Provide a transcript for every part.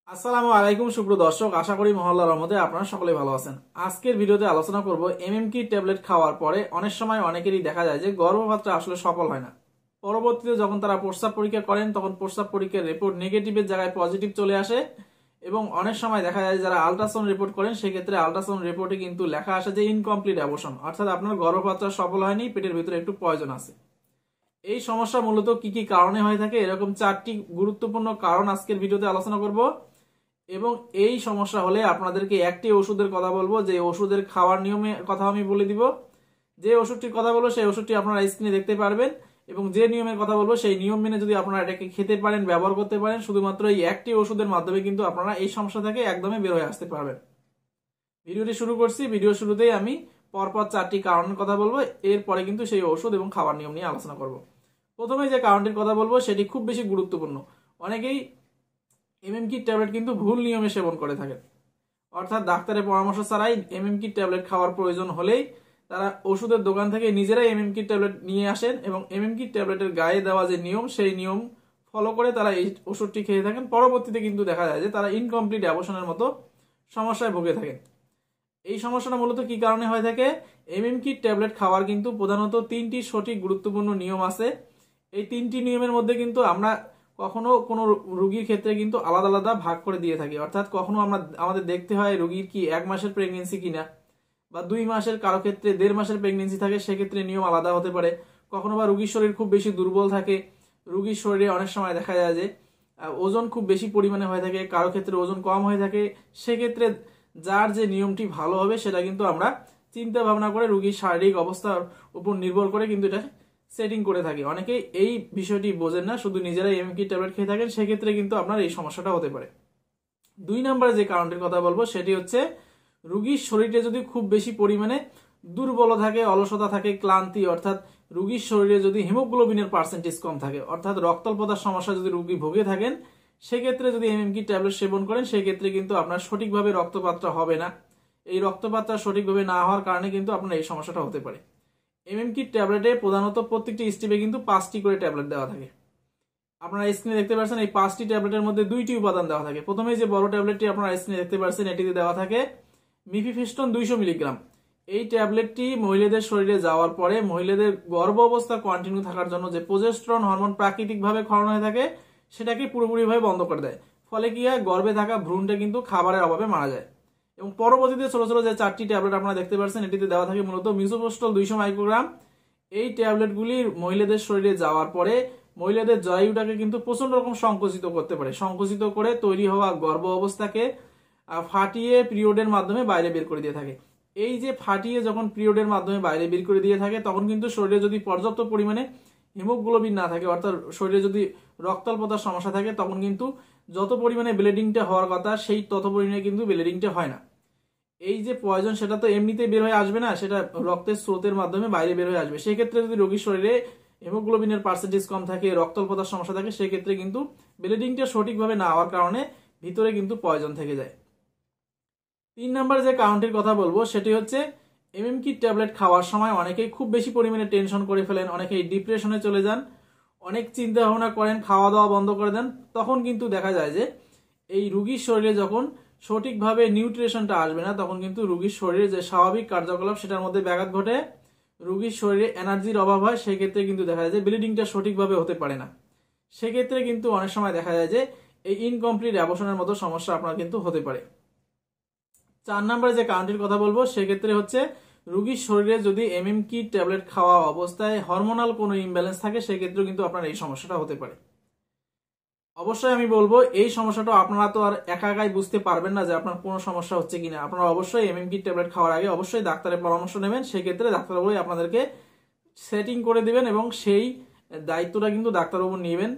আসসালামু আলাইকুম সুপ্রিয় দর্শক, আশা করি মহল্লার রহমতে আপনারা সকলে ভালো আছেন। আজকের ভিডিওতে আলোচনা করব এমএমকি ট্যাবলেট খাওয়ার পরে অনেক সময় অনেকেরই দেখা যায় যে গর্ভপাতটা আসলে সফল হয় না। পরবর্তীতে যখন তারা প্রস্রাব পরীক্ষা করেন তখন প্রস্রাব পরীক্ষার রিপোর্ট নেগেটিভের জায়গায় পজিটিভ চলে আসে এবং অনেক সময় দেখা যায় যারা আল্ট্রাসাউন্ড রিপোর্ট করেন সেক্ষেত্রে আল্ট্রাসাউন্ড রিপোর্টে কিন্তু লেখা আসে যে ইনকমপ্লিট অ্যাবর্শন, অর্থাৎ আপনার গর্ভপাতটা সফল হয়নি, পেটের ভিতরে একটু পয়জন আছে। এই সমস্যা মূলত কি কি কারণে হয়ে থাকে, এরকম 4টি গুরুত্বপূর্ণ কারণ আজকের ভিডিওতে আলোচনা করব। এবং এই সমস্যা হলে আপনাদেরকে একটি ওষুধের কথা বলবো, যে ওষুধের খাওয়ার নিয়মের কথা আমি বলে দিব। যে ওষুধটির কথা বলবো সেই ওষুধটি আপনারা স্ক্রিনে দেখতে পারবেন এবং যে নিয়মের কথা বলবো সেই নিয়ম মেনে যদি আপনারা এটাকে খেতে পারেন, ব্যবহার করতে পারেন, শুধুমাত্র এই একটি ওষুধের মাধ্যমে কিন্তু আপনারা এই সমস্যা থেকে একদমই বের হয়ে আসতে পারবেন। ভিডিওটি শুরু করছি। ভিডিও শুরুতেই আমি পরপর 4টি কারণের কথা বলবো, এরপরে কিন্তু সেই ওষুধ এবং খাওয়ার নিয়ম নিয়ে আলোচনা করব। প্রথমে যে কারণটির কথা বলবো সেটি খুব বেশি গুরুত্বপূর্ণ। অনেকেই এমএমকি ট্যাবলেট কিন্তু ভুল নিয়মে সেবন করে থাকেন, অর্থাৎ ডাক্তারের পরামর্শ ছাড়াই এমএমকি ট্যাবলেট খাওয়ার প্রয়োজন হলেই তারা ওষুধের দোকান থেকে নিজেরাই এমএমকি ট্যাবলেট নিয়ে আসেন এবং এমএমকি ট্যাবলেটের গায়ে দেওয়া যে নিয়ম সেই নিয়ম ফলো করে তারা এই ওষুধটি খেয়ে থাকেন। পরবর্তীতে কিন্তু দেখা যায় যে তারা ইনকমপ্লিট অ্যাবর্শনের মতো সমস্যায় ভুগে থাকেন। এই সমস্যাটা মূলত কি কারণে হয়ে থাকে? এমএমকি ট্যাবলেট খাওয়ার কিন্তু প্রধানত 3টি সঠিক গুরুত্বপূর্ণ নিয়ম আছে। এই 3টি নিয়মের মধ্যে কিন্তু আমরা কখনো কোনো রোগীর ক্ষেত্রে কিন্তু আলাদা আলাদা ভাগ করে দিয়ে থাকি, অর্থাৎ কখনো আমাদের দেখতে হয় রোগীর কি 1 মাসের প্রেগনেন্সি কিনা, বা 2 মাসের, কারো ক্ষেত্রে 1.5 মাসের প্রেগনেন্সি থাকে, সেক্ষেত্রে নিয়ম আলাদা হতে পারে। কখনো বা রোগীর শরীর খুব বেশি দুর্বল থাকে, রোগীর শরীরে অনেক সময় দেখা যায় যে ওজন খুব বেশি পরিমাণে হয়ে থাকে, কারো ক্ষেত্রে ওজন কম হয়ে থাকে। সেক্ষেত্রে যার যে নিয়মটি ভালো হবে সেটা কিন্তু আমরা চিন্তা ভাবনা করে রোগীর শারীরিক অবস্থার উপর নির্ভর করে কিন্তু এটা সেটিং করে থাকি। অনেকে এই বিষয়টি বোঝেন না, শুধু নিজেরাই এমএমকি ট্যাবলেট খেয়ে থাকেন, সেক্ষেত্রে কিন্তু আপনার এই সমস্যাটা হতে পারে। 2 নম্বরে যে কারণটির কথা বলবো সেটি হচ্ছে রোগীর শরীরে যদি খুব বেশি পরিমাণে দুর্বল থাকে, অলসতা থাকে, ক্লান্তি, অর্থাৎ রোগীর শরীরে যদি হিমোগ্লোবিনের পার্সেন্টেজ কম থাকে, অর্থাৎ রক্তাল্পতার সমস্যা যদি রোগী ভুগে থাকেন, সেক্ষেত্রে যদি এমএমকি ট্যাবলেট সেবন করেন সেক্ষেত্রে কিন্তু আপনার সঠিকভাবে রক্তপাতটা হবে না। এই রক্তপাতটা সঠিকভাবে না হওয়ার কারণে কিন্তু আপনার এই সমস্যাটা হতে পারে। এমএমকি ট্যাবলেটে প্রধানত প্রত্যেকটি স্টেপে কিন্তু 5টি করে ট্যাবলেট দেওয়া থাকে। আপনারা স্ক্রিনে দেখতে পাচ্ছেন এই 5টি ট্যাবলেটের মধ্যে 2টি উপাদান দেওয়া থাকে। প্রথমে যে বড় ট্যাবলেটটি আপনারা স্ক্রিনে দেখতে পাচ্ছেন এটিতে দেওয়া থাকে মিফিফেস্টন 200 মিলিগ্রাম। এই ট্যাবলেটটি মহিলাদের শরীরে যাওয়ার পরে মহিলাদের গর্ভ অবস্থা কন্টিনিউ থাকার জন্য যে প্রজেস্টেরন হরমোন প্রাকৃতিকভাবে ক্ষরণ হয়ে থাকে সেটাকে পুরোপুরিভাবে বন্ধ করে দেয়। ফলে কি হয়, গর্ভে থাকা ভ্রূণটা কিন্তু খাবারের অভাবে মারা যায়। এবং পরবর্তীতে ছোট ছোট যে 4টি ট্যাবলেট আপনারা দেখতে পাচ্ছেন এটিতে দেওয়া থাকে মূলত মিসোপ্রস্টল 200 মাইক্রোগ্রাম। এই ট্যাবলেটগুলি মহিলাদের শরীরে যাওয়ার পরে মহিলাদের জরায়ুটাকে কিন্তু প্রচন্ড রকম সংকুচিত করতে পারে, সংকুচিত করে তৈরি হওয়া গর্ভ অবস্থাকে ফাটিয়ে পিরিয়ডের মাধ্যমে বাইরে বের করে দিয়ে থাকে। এই যে ফাটিয়ে যখন পিরিয়ডের মাধ্যমে বাইরে বের করে দিয়ে থাকে তখন কিন্তু শরীরে যদি পর্যাপ্ত পরিমাণে হিমোগ্লোবিন না থাকে, অর্থাৎ শরীরে যদি রক্তাল্পতার সমস্যা থাকে, তখন কিন্তু যত পরিমাণে ব্লিডিংটা হওয়ার কথা সেই তত পরিমাণে কিন্তু ব্লিডিংটা হয় না। এই যে পয়জন সেটা তো এমনিতেই বের হয়ে আসবে না, সেটা রক্তের স্রোতের মাধ্যমে বাইরে বের হয়ে আসবে। সেক্ষেত্রে যদি রোগীর শরীরে হিমোগ্লোবিনের পার্সেন্টেজ কম থাকে, রক্তাল্পতার সমস্যা থাকে, সেক্ষেত্রে কিন্তু ব্লিডিংটা সঠিকভাবে না হওয়ার কারণে ভিতরে কিন্তু পয়জন থেকে যায়। 3 নম্বর যে কারণটির কথা বলবো সেটি হচ্ছে এমএমকি ট্যাবলেট খাওয়ার সময় অনেকেই খুব বেশি পরিমাণে টেনশন করে ফেলেন, অনেকেই ডিপ্রেশনে চলে যান, অনেক চিন্তা ভাবনা করেন, খাওয়া দাওয়া বন্ধ করে দেন। তখন কিন্তু দেখা যায় যে এই রোগীর শরীরে যখন সঠিকভাবে নিউট্রিশনটা আসবে না, তখন কিন্তু রোগীর শরীরে যে স্বাভাবিক কার্যকলাপ সেটার মধ্যে ব্যাঘাত ঘটে, রোগীর শরীরে এনার্জির অভাব হয়, সেক্ষেত্রে কিন্তু দেখা যায় যে ব্লিডিংটা সঠিকভাবে হতে পারে না। সেক্ষেত্রে কিন্তু অনেক সময় দেখা যায় যে এই ইনকমপ্লিট অ্যাবর্শনের মতো সমস্যা আপনার কিন্তু হতে পারে। 4 নম্বরে যে কারণটির কথা বলবো সেক্ষেত্রে হচ্ছে রোগীর শরীরে যদি এমএমকি ট্যাবলেট খাওয়া অবস্থায় হরমোনাল কোনো ইমব্যালেন্স থাকে, সেক্ষেত্রেও কিন্তু আপনার এই সমস্যাটা হতে পারে। অবশ্যই আমি বলবো এই সমস্যাটা আপনারা তো আর একা একাই বুঝতে পারবেন না যে আপনার কোনো সমস্যা হচ্ছে কিনা। আপনারা অবশ্যই এমএমকি ট্যাবলেট খাওয়ার আগে অবশ্যই ডাক্তারের পরামর্শ নেবেন, সেক্ষেত্রে ডাক্তারবাবুই আপনাদেরকে সেটিং করে দিবেন এবং সেই দায়িত্বটা কিন্তু ডাক্তারবাবু নেবেন।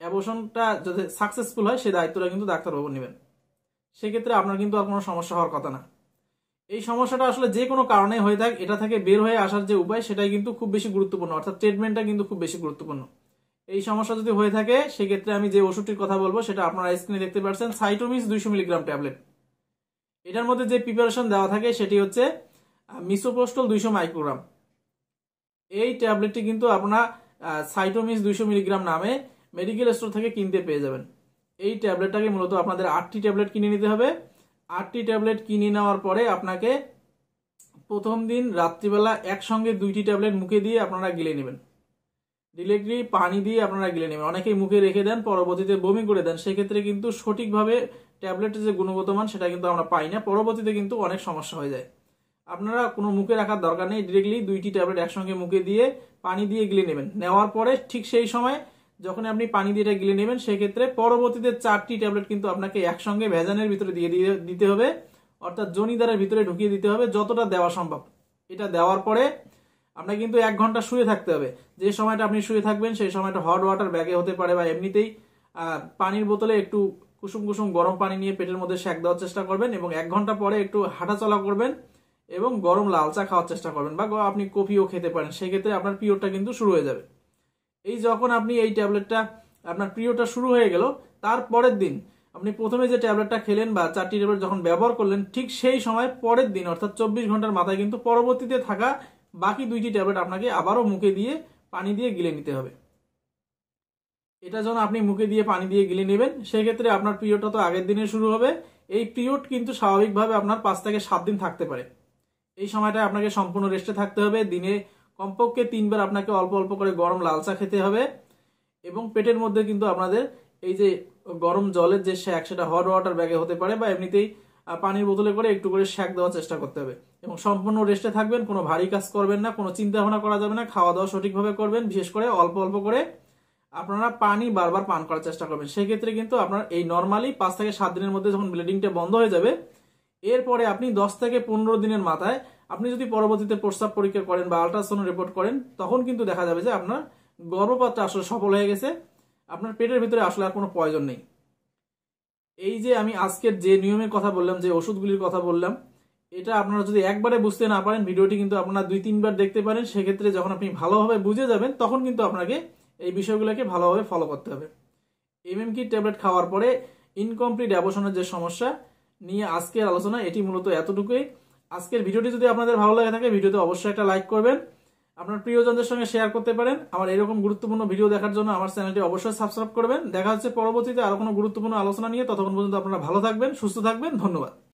অ্যাবর্শনটা যদি সাকসেসফুল হয় সেই দায়িত্বটা কিন্তু ডাক্তারবাবু নেবেন, সেক্ষেত্রে আপনার কিন্তু আর কোনো সমস্যা হওয়ার কথা না। এই সমস্যাটা আসলে যে কোনো কারণে হয়ে থাকে, এটা থেকে বের হয়ে আসার যে উপায় সেটাই কিন্তু খুব বেশি গুরুত্বপূর্ণ, অর্থাৎ ট্রিটমেন্টটা কিন্তু খুব বেশি গুরুত্বপূর্ণ। এই সমস্যা যদি হয়ে থাকে সেক্ষেত্রে আমি যে ওষুধটির কথা বলবো সেটা আপনারা স্ক্রিনে দেখতে পাচ্ছেন, সাইটোমিস 200 মিলিগ্রাম ট্যাবলেট। এটার মধ্যে যে প্রিপারেশন দেওয়া থাকে সেটি হচ্ছে মিসোপ্রস্টল 200 মাইক্রোগ্রাম। এই ট্যাবলেটটি কিন্তু আপনারা সাইটোমিস 200 মিলিগ্রাম নামে মেডিকেল স্টোর থেকে কিনতে পেয়ে যাবেন। এই ট্যাবলেটটাকে মূলত আপনাদের 8টি ট্যাবলেট কিনে নিতে হবে। 8টি ট্যাবলেট কিনে নেওয়ার পরে আপনাকে প্রথম দিন রাত্রিবেলা একসঙ্গে 2টি ট্যাবলেট মুখে দিয়ে আপনারা গিলে নেবেন। ডিরেক্টলি পানি দিয়ে আপনারা গিলে নেবেন। অনেকেই মুখে রেখে দেন, পরবর্তীতে বমি করে দেন, সেক্ষেত্রে কিন্তু সঠিকভাবে ট্যাবলেটের যে গুণগত মান সেটা কিন্তু আমরা পাই না, পরবর্তীতে কিন্তু অনেক সমস্যা হয়ে যায়। আপনারা কোনো মুখে রাখার দরকার নেই, ডিরেক্টলি 2টি ট্যাবলেট একসঙ্গে মুখে দিয়ে পানি দিয়ে গিলে নেবেন। নেওয়ার পরে ঠিক সেই সময় যখন আপনি পানি দিয়ে এটা গিলে নেবেন, সেক্ষেত্রে পরবর্তীতে 4টি ট্যাবলেট কিন্তু আপনাকে একসঙ্গে ভেজানের ভিতরে দিয়ে দিতে হবে, অর্থাৎ জনিদারের ভিতরে ঢুকিয়ে দিতে হবে যতটা দেওয়া সম্ভব। এটা দেওয়ার পরে আপনাকে কিন্তু 1 ঘন্টা শুয়ে থাকতে হবে। যে সময়টা আপনি শুয়ে থাকবেন সেই সময়টা হট ওয়াটার ব্যাগে হতে পারে বা এমনিতেই পানির বোতলে একটু কুসুম কুসুম গরম পানি নিয়ে পেটের মধ্যে সেঁক দেওয়ার চেষ্টা করবেন এবং 1 ঘন্টা পরে একটু হাঁটাচলা করবেন এবং গরম লাল চা খাওয়ার চেষ্টা করবেন বা আপনি কফিও খেতে পারেন। সেক্ষেত্রে আপনার পিরিয়ডটা কিন্তু শুরু হয়ে যাবে। এই যখন আপনি এই ট্যাবলেটটা আপনার পিরিয়ডটা শুরু হয়ে গেল, তার পরের দিন আপনি প্রথমে যে ট্যাবলেটটা খেলেন বা 4টি ট্যাবলেট যখন ব্যবহার করলেন, ঠিক সেই সময় পরের দিন অর্থাৎ 24 ঘন্টার মাথায় কিন্তু পরবর্তীতে থাকা বাকি 2টি ট্যাবলেট আপনাকে আবারও মুখে দিয়ে পানি দিয়ে গিলে নিতে হবে। এটা যখন আপনি মুখে দিয়ে পানি দিয়ে গিলে নেবেন, সেক্ষেত্রে আপনার পিরিয়ডটা তো আগের দিনে শুরু হবে। এই পিরিয়ড কিন্তু স্বাভাবিকভাবে আপনার 5 থেকে 7 দিন থাকতে পারে। এই সময়টা আপনাকে সম্পূর্ণ রেস্টে থাকতে হবে। দিনে কমপক্ষে 3 বার আপনাকে অল্প অল্প করে গরম লাল চা খেতে হবে এবং পেটের মধ্যে কিন্তু আপনাদের এই যে গরম জলের যে শ্যাক সেটা হট ওয়াটার ব্যাগে হতে পারে বা এমনিতেই পানির বোতলে করে একটু করে শ্যাক দেওয়ার চেষ্টা করতে হবে এবং সম্পূর্ণ রেস্টে থাকবেন। কোনো ভারী কাজ করবেন না, কোনো চিন্তা ভাবনা করা যাবে না, খাওয়া দাওয়া সঠিকভাবে করবেন, বিশেষ করে অল্প অল্প করে আপনারা পানি বারবার পান করার চেষ্টা করবেন। সেক্ষেত্রে কিন্তু আপনার এই নর্মালি 5 থেকে 7 দিনের মধ্যে যখন ব্লিডিংটা বন্ধ হয়ে যাবে, এরপরে আপনি 10 থেকে 15 দিনের মাথায় আপনি যদি পরবর্তীতে প্রস্রাব পরীক্ষা করেন বা আল্ট্রাসাউন্ড রিপোর্ট করেন, তখন কিন্তু দেখা যাবে যে আপনার গর্ভপাতটা আসলে সফল হয়ে গেছে, আপনার পেটের ভিতরে আসলে আর কোনো প্রয়োজন নেই। এই যে আমি আজকের যে নিয়মের কথা বললাম, যে ওষুধগুলির কথা বললাম, এটা আপনারা যদি একবারে বুঝতে না পারেন, ভিডিওটি কিন্তু আপনারা 2-3 বার দেখতে পারেন। সেক্ষেত্রে যখন আপনি ভালোভাবে বুঝে যাবেন, তখন কিন্তু আপনাকে এই বিষয়গুলোকে ভালোভাবে ফলো করতে হবে। এমএমকি ট্যাবলেট খাওয়ার পরে ইনকমপ্লিট অ্যাবর্শনের যে সমস্যা নিয়ে আজকের আলোচনা, এটি মূলত এতটুকুই। আজকের ভিডিওটি যদি আপনাদের ভালো লাগে থাকে, ভিডিওতে অবশ্যই একটা লাইক করবেন, আপনার প্রিয়জনদের সঙ্গে শেয়ার করতে পারেন। আমার এরকম গুরুত্বপূর্ণ ভিডিও দেখার জন্য আমার চ্যানেলটি অবশ্যই সাবস্ক্রাইব করবেন। দেখা হচ্ছে পরবর্তীতে আরো কোনো গুরুত্বপূর্ণ আলোচনা নিয়ে। ততক্ষণ পর্যন্ত আপনারা ভালো থাকবেন, সুস্থ থাকবেন। ধন্যবাদ।